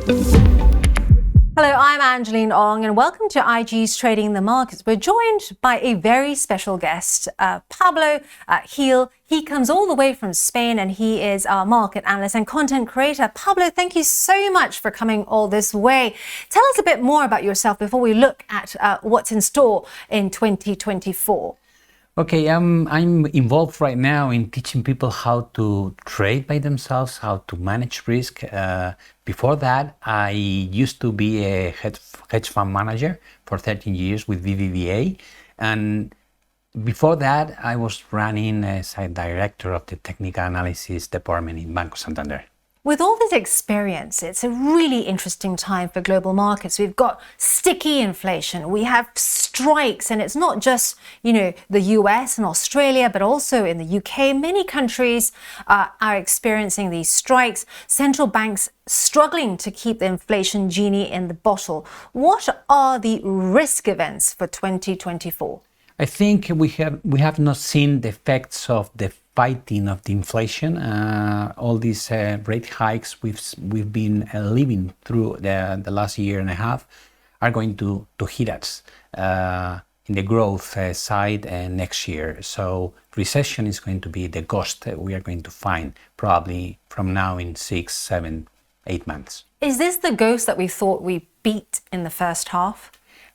Hello, I'm Angeline Ong and welcome to IG's Trading the Markets. We're joined by a very special guest, Pablo Gil. He comes all the way from Spain and he is our market analyst and content creator. Pablo, thank you so much for coming all this way. Tell us a bit more about yourself before we look at what's in store in 2024. Okay, I'm involved right now in teaching people how to trade by themselves, how to manage risk. Before that, I used to be a hedge fund manager for 13 years with BBVA. And before that, I was running as a director of the technical analysis department in Banco Santander. With all this experience, it's a really interesting time for global markets. We've got sticky inflation, we have strikes, and it's not just, the US and Australia, but also in the UK. Many countries are experiencing these strikes. Central banks struggling to keep the inflation genie in the bottle. What are the risk events for 2024? I think we have not seen the effects of the fighting of the inflation. All these rate hikes we've been living through the last year and a half are going to hit us in the growth side next year. So recession is going to be the ghost we are going to find probably from now in 6, 7, 8 months. Is this the ghost that we thought we beat in the first half?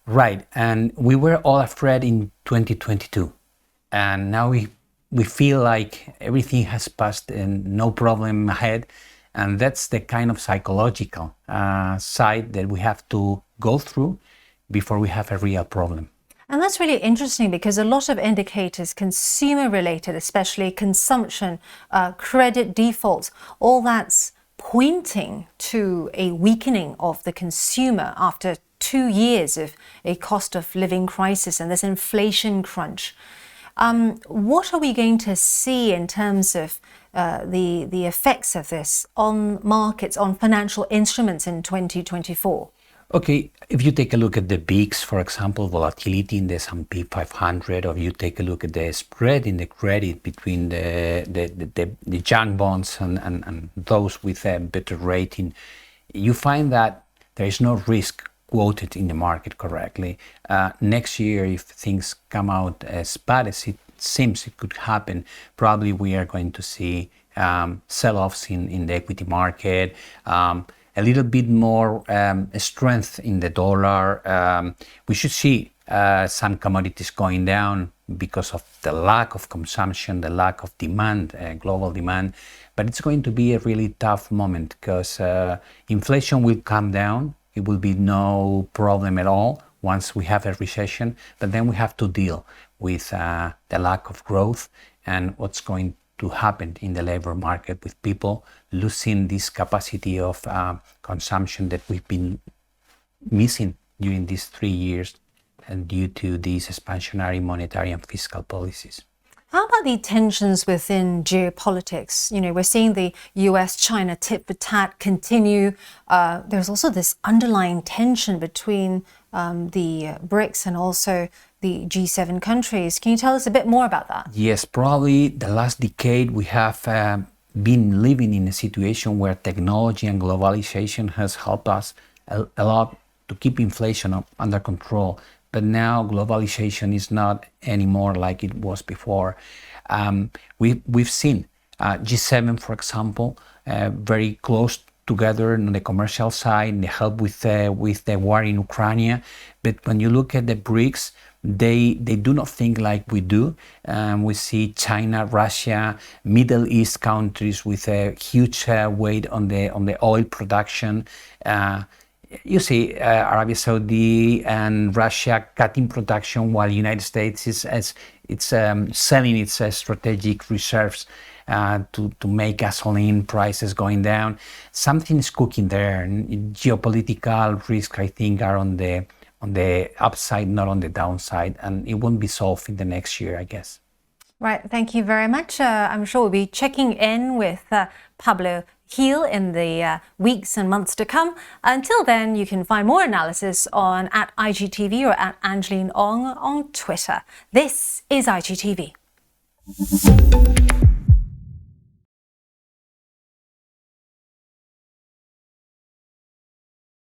Right, and we were all afraid in 2022, and now we feel like everything has passed and no problem ahead, and that's the kind of psychological side that we have to go through before we have a real problem. And that's really interesting because a lot of indicators, consumer related, especially consumption, credit defaults, all that's pointing to a weakening of the consumer after 2 years of a cost of living crisis and this inflation crunch. What are we going to see in terms of the effects of this on markets, on financial instruments in 2024? Okay, if you take a look at the VIX, for example, volatility in the S&P 500, or you take a look at the spread in the credit between the junk bonds and those with a better rating, you find that there is no risk quoted in the market correctly. Next year, if things come out as bad as it seems it could happen, probably we are going to see sell-offs in the equity market, a little bit more strength in the dollar. We should see some commodities going down because of the lack of consumption, the lack of demand, global demand. But it's going to be a really tough moment because inflation will come down. It will be no problem at all once we have a recession, but then we have to deal with the lack of growth and what's going to happen in the labor market with people losing this capacity of consumption that we've been missing during these 3 years and due to these expansionary monetary and fiscal policies. How about the tensions within geopolitics? We're seeing the US-China tit-for-tat continue. There's also this underlying tension between the BRICS and also the G7 countries. Can you tell us a bit more about that? Yes, probably the last decade we have been living in a situation where technology and globalization has helped us a lot to keep inflation under control. But now globalization is not anymore like it was before. We've seen G7, for example, very close together on the commercial side, the help with the war in Ukraine. But when you look at the BRICS, they do not think like we do. We see China, Russia, Middle East countries with a huge weight on the oil production. You see Arabia Saudi and Russia cutting production while the United States is selling its strategic reserves to make gasoline prices going down. Something is cooking there. Geopolitical risks, I think, are on the upside, not on the downside, and it won't be solved in the next year, I guess. Right, thank you very much. I'm sure we'll be checking in with Pablo Gil in the weeks and months to come. Until then, you can find more analysis on at IGTV or at Angeline Ong on Twitter. This is IGTV.